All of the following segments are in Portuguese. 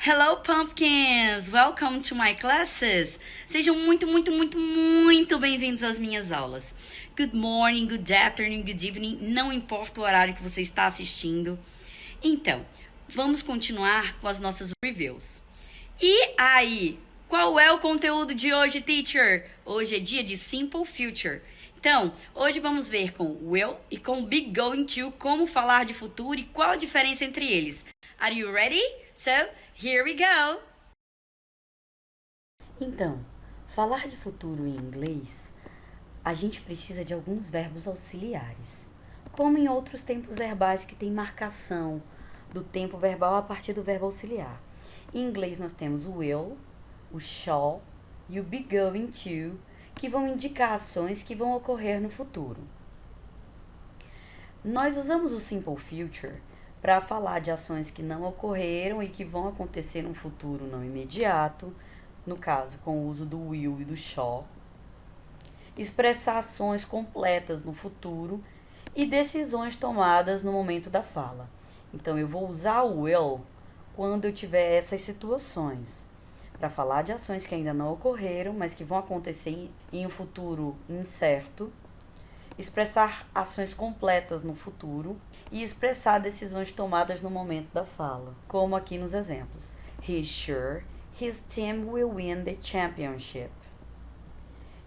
Hello, pumpkins! Welcome to my classes! Sejam muito bem-vindos às minhas aulas. Good morning, good afternoon, good evening, não importa o horário que você está assistindo. Então, vamos continuar com as nossas reviews. E aí, qual é o conteúdo de hoje, teacher? Hoje é dia de Simple Future. Então, hoje vamos ver com will e com be going to como falar de futuro e qual a diferença entre eles. Are you ready? So, here we go! Então, falar de futuro em inglês, a gente precisa de alguns verbos auxiliares, como em outros tempos verbais que tem marcação do tempo verbal a partir do verbo auxiliar. Em inglês nós temos o will, o shall e o be going to, que vão indicar ações que vão ocorrer no futuro. Nós usamos o simple future para falar de ações que não ocorreram e que vão acontecer no futuro não imediato, no caso com o uso do will e do shall, expressar ações completas no futuro e decisões tomadas no momento da fala. Então eu vou usar o will quando eu tiver essas situações, para falar de ações que ainda não ocorreram, mas que vão acontecer em um futuro incerto, expressar ações completas no futuro e expressar decisões tomadas no momento da fala, como aqui nos exemplos. He's sure his team will win the championship.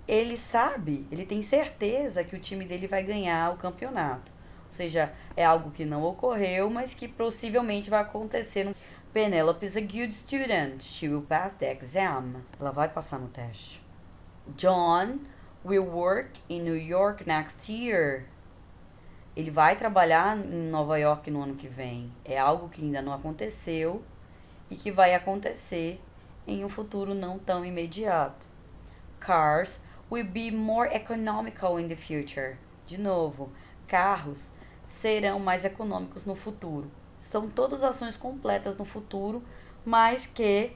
Ele sabe, ele tem certeza que o time dele vai ganhar o campeonato. Ou seja, é algo que não ocorreu, mas que possivelmente vai acontecer. Penelope is a good student. She will pass the exam. Ela vai passar no teste. John will work in New York next year. Ele vai trabalhar em Nova York no ano que vem. É algo que ainda não aconteceu e que vai acontecer em um futuro não tão imediato. Cars will be more economical in the future. De novo, carros serão mais econômicos no futuro. São todas ações completas no futuro, mas que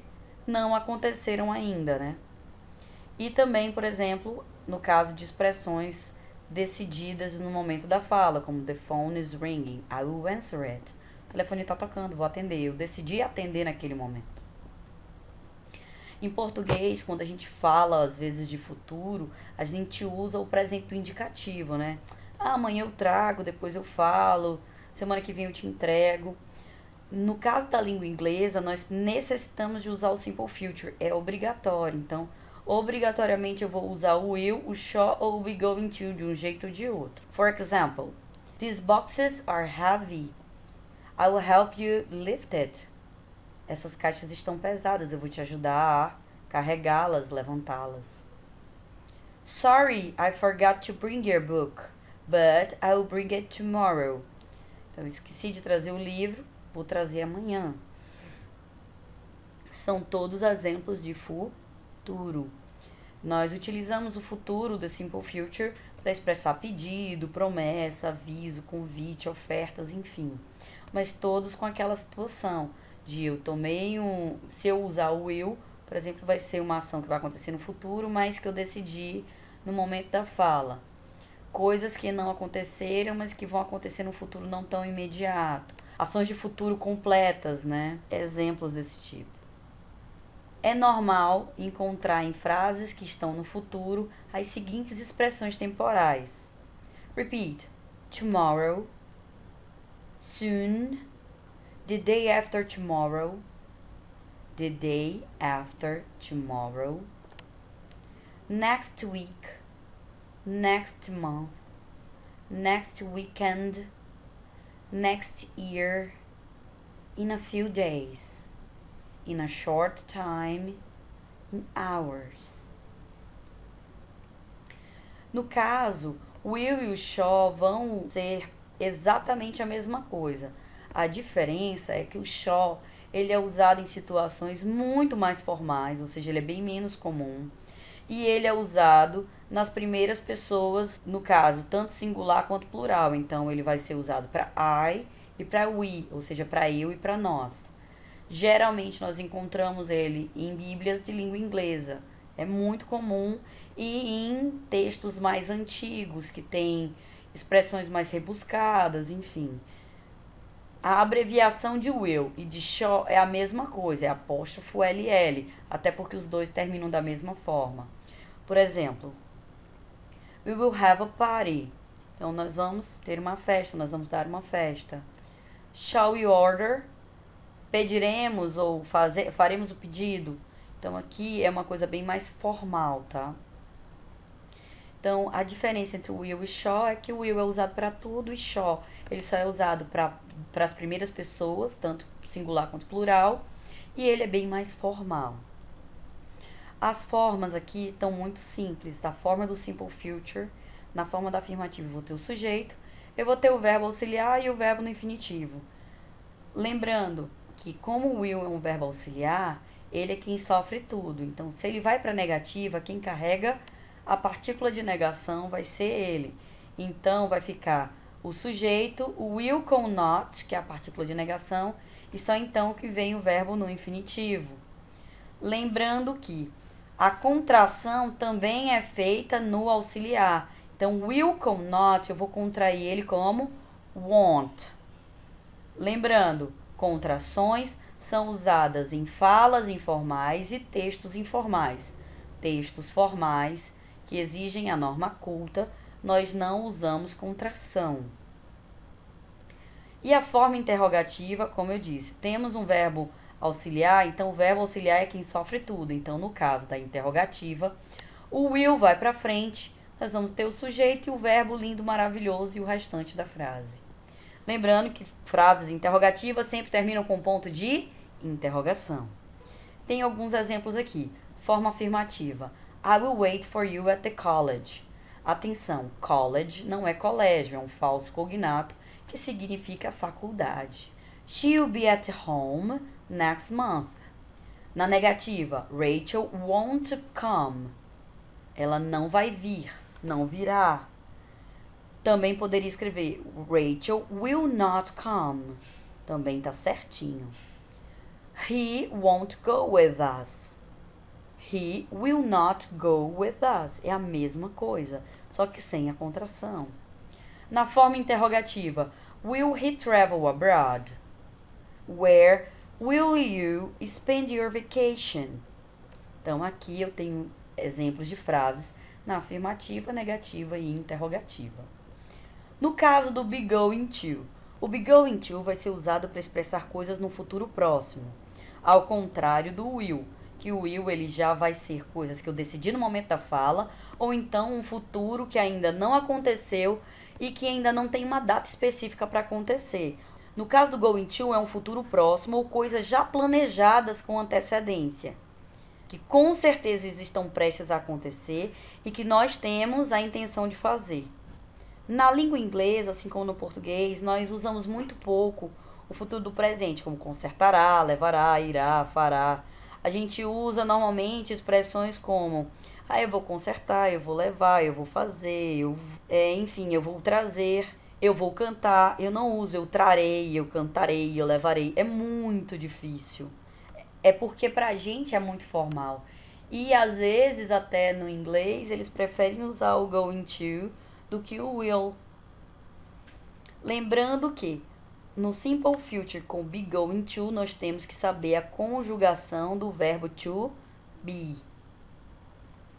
não aconteceram ainda, né? E também, por exemplo, no caso de expressões decididas no momento da fala, como the phone is ringing, I will answer it. O telefone está tocando, vou atender. Eu decidi atender naquele momento. Em português, quando a gente fala, às vezes, de futuro, a gente usa o presente indicativo, né? Ah, amanhã eu trago, depois eu falo, semana que vem eu te entrego. No caso da língua inglesa, nós necessitamos de usar o simple future, é obrigatório. Então, obrigatoriamente eu vou usar o will, o shall ou o be going to de um jeito ou de outro. For example, these boxes are heavy. I will help you lift it. Essas caixas estão pesadas, eu vou te ajudar a carregá-las, levantá-las. Sorry, I forgot to bring your book, but I will bring it tomorrow. Então, eu esqueci de trazer o livro, vou trazer amanhã. São todos exemplos de futuro. Nós utilizamos o futuro, the simple future, para expressar pedido, promessa, aviso, convite, ofertas, enfim. Mas todos com aquela situação de eu tomei se eu usar o will, por exemplo, vai ser uma ação que vai acontecer no futuro, mas que eu decidi no momento da fala. Coisas que não aconteceram, mas que vão acontecer no futuro não tão imediato. Ações de futuro completas, né? Exemplos desse tipo. É normal encontrar em frases que estão no futuro as seguintes expressões temporais. Repeat. Tomorrow, soon, the day after tomorrow, the day after tomorrow, next week, next month, next weekend, next year, in a few days, in a short time, in hours. No caso, o will e o shall vão ser exatamente a mesma coisa. A diferença é que o shall ele é usado em situações muito mais formais, ou seja, ele é bem menos comum. E ele é usado nas primeiras pessoas, no caso, tanto singular quanto plural. Então, ele vai ser usado para I e para we, ou seja, para eu e para nós. Geralmente, nós encontramos ele em bíblias de língua inglesa. É muito comum e em textos mais antigos, que tem expressões mais rebuscadas, enfim. A abreviação de will e de shall é a mesma coisa, é apóstrofo LL, até porque os dois terminam da mesma forma. Por exemplo, we will have a party. Então, nós vamos ter uma festa, nós vamos dar uma festa. Shall we order? Pediremos ou faremos o pedido. Então, aqui é uma coisa bem mais formal, tá? Então, a diferença entre o will e shall é que o will é usado para tudo e shall ele só é usado para as primeiras pessoas, tanto singular quanto plural, e ele é bem mais formal. As formas aqui estão muito simples. Da forma do simple future, na forma da afirmativa eu vou ter o sujeito, eu vou ter o verbo auxiliar e o verbo no infinitivo. Lembrando que como o will é um verbo auxiliar, ele é quem sofre tudo. Então, se ele vai para a negativa, quem carrega a partícula de negação vai ser ele. Então, vai ficar o sujeito, o will com not, que é a partícula de negação, e só então que vem o verbo no infinitivo. Lembrando que a contração também é feita no auxiliar. Então, will com not, eu vou contrair ele como won't. Lembrando, contrações são usadas em falas informais e textos informais. Textos formais, que exigem a norma culta, nós não usamos contração. E a forma interrogativa, como eu disse, temos um verbo auxiliar, então o verbo auxiliar é quem sofre tudo. Então, no caso da interrogativa, o will vai para frente, nós vamos ter o sujeito e o verbo lindo, maravilhoso e o restante da frase. Lembrando que frases interrogativas sempre terminam com ponto de interrogação. Tem alguns exemplos aqui. Forma afirmativa. I will wait for you at the college. Atenção, college não é colégio, é um falso cognato que significa faculdade. She'll be at home next month. Na negativa, Rachel won't come. Ela não vai vir, não virá. Também poderia escrever Rachel will not come. Também tá certinho. He won't go with us. He will not go with us. É a mesma coisa, só que sem a contração. Na forma interrogativa, will he travel abroad? Where will you spend your vacation? Então, aqui eu tenho exemplos de frases na afirmativa, negativa e interrogativa. No caso do be going to, o be going to vai ser usado para expressar coisas no futuro próximo, ao contrário do will, que o will ele já vai ser coisas que eu decidi no momento da fala, ou então um futuro que ainda não aconteceu e que ainda não tem uma data específica para acontecer. No caso do going to, é um futuro próximo ou coisas já planejadas com antecedência, que com certeza estão prestes a acontecer e que nós temos a intenção de fazer. Na língua inglesa, assim como no português, nós usamos muito pouco o futuro do presente, como consertará, levará, irá, fará. A gente usa normalmente expressões como eu vou consertar, eu vou levar, eu vou fazer, enfim, eu vou trazer, eu vou cantar. Eu não uso eu trarei, eu cantarei, eu levarei. É muito difícil. É porque pra gente é muito formal. E às vezes, até no inglês, eles preferem usar o going to do que o will. Lembrando que no simple future com be going to, nós temos que saber a conjugação do verbo to be.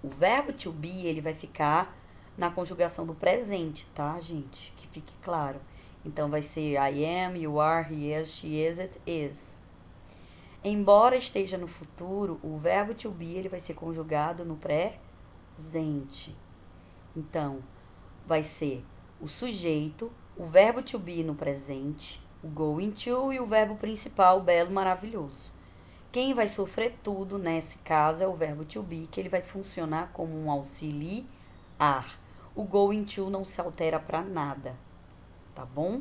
O verbo to be, ele vai ficar na conjugação do presente, tá, gente? Que fique claro. Então, vai ser I am, you are, he is, she is, it is. Embora esteja no futuro, o verbo to be, ele vai ser conjugado no presente. Então, vai ser o sujeito, o verbo to be no presente, o going to e o verbo principal, belo, maravilhoso. Quem vai sofrer tudo nesse caso é o verbo to be, que ele vai funcionar como um auxiliar. O going to não se altera para nada, tá bom?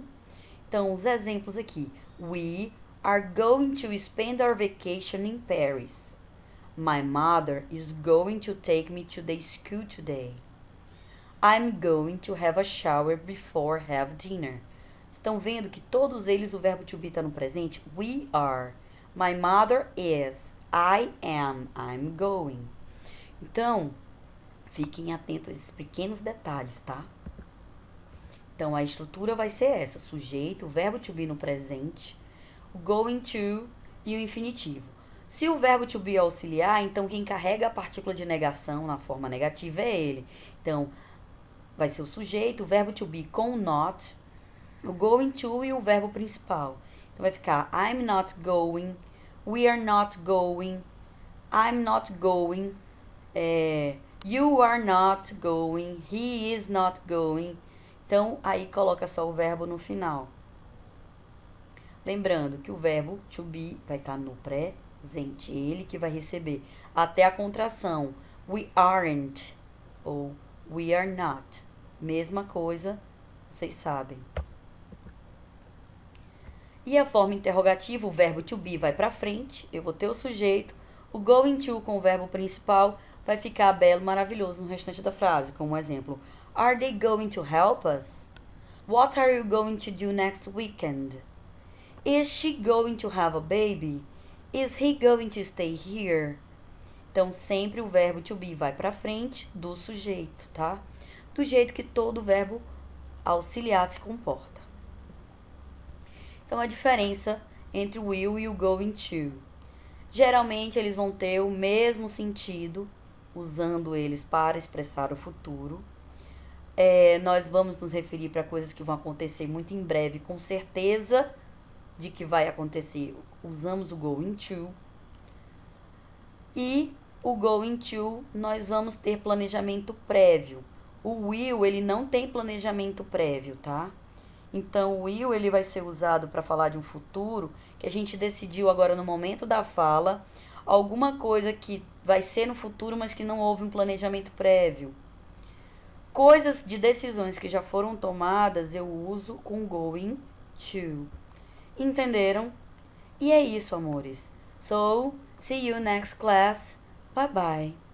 Então, os exemplos aqui. We are going to spend our vacation in Paris. My mother is going to take me to the school today. I'm going to have a shower before have dinner. Estão vendo que todos eles o verbo to be está no presente? We are. My mother is. I am. I'm going. Então, fiquem atentos a esses pequenos detalhes, tá? Então, a estrutura vai ser essa: sujeito, o verbo to be no presente, o going to e o infinitivo. Se o verbo to be auxiliar, então quem carrega a partícula de negação na forma negativa é ele. Então, vai ser o sujeito, o verbo to be com not, o going to e o verbo principal. Então, vai ficar I'm not going, we are not going, I'm not going, you are not going, he is not going. Então, aí coloca só o verbo no final. Lembrando que o verbo to be vai estar no presente, ele que vai receber. Até a contração, we aren't ou we are not. Mesma coisa, vocês sabem. E a forma interrogativa, o verbo to be vai para frente, eu vou ter o sujeito. O going to com o verbo principal vai ficar belo, maravilhoso no restante da frase. Como exemplo, are they going to help us? What are you going to do next weekend? Is she going to have a baby? Is he going to stay here? Então, sempre o verbo to be vai para frente do sujeito, tá? Do jeito que todo verbo auxiliar se comporta. Então, a diferença entre o will e o going to. Geralmente, eles vão ter o mesmo sentido, usando eles para expressar o futuro. Nós vamos nos referir para coisas que vão acontecer muito em breve, com certeza de que vai acontecer. Usamos o going to. E o going to, nós vamos ter planejamento prévio. O will, ele não tem planejamento prévio, tá? Então, o will, ele vai ser usado para falar de um futuro que a gente decidiu agora no momento da fala, alguma coisa que vai ser no futuro, mas que não houve um planejamento prévio. Coisas de decisões que já foram tomadas, eu uso com going to. Entenderam? E é isso, amores. So, see you next class. Bye bye.